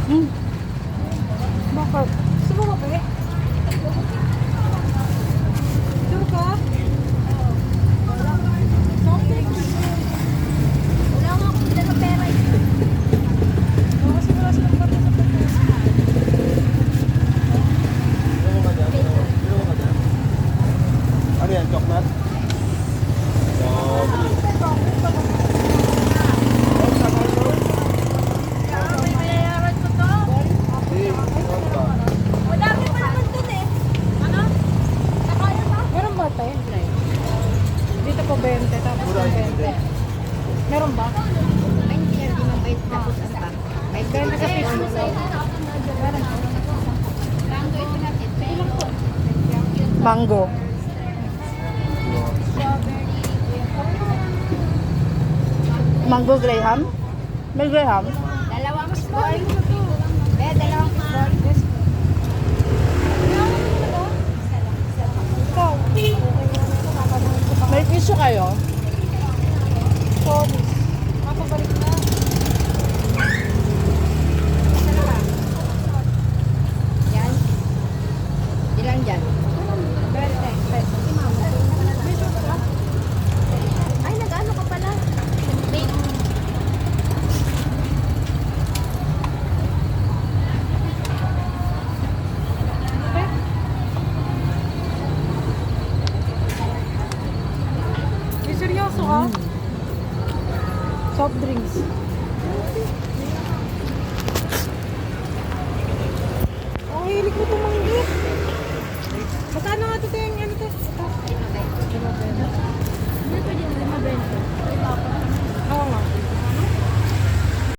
Hmm. Bakit? Gusto mo kape? Sure ka? Soft drinks. Wala nga akong dala pera eh. Oo, kasi wala silang kape sa pagkakas. Ano yan? Chocolate? May bayaran ko to. Madami pa naman dun eh. Ano? Nakaya ba? Meron ba tayo? Dito po 20, tapos po 20. Meron ba? Ay, hindi yan. Di mabait. Tapos ano ba? May 20 sa fish mo. Tango ito natin. Ilang po? Mango. Mango Graham? May Graham? Dalawang fishball. Dalawang fishball. Ikaw. May issue kayo? Sorry. Mapabalik na. Yan. Ilan dyan? 20 pesos. Ay, nag-ano ka pala? Bake. Seryoso ka? Soft drinks.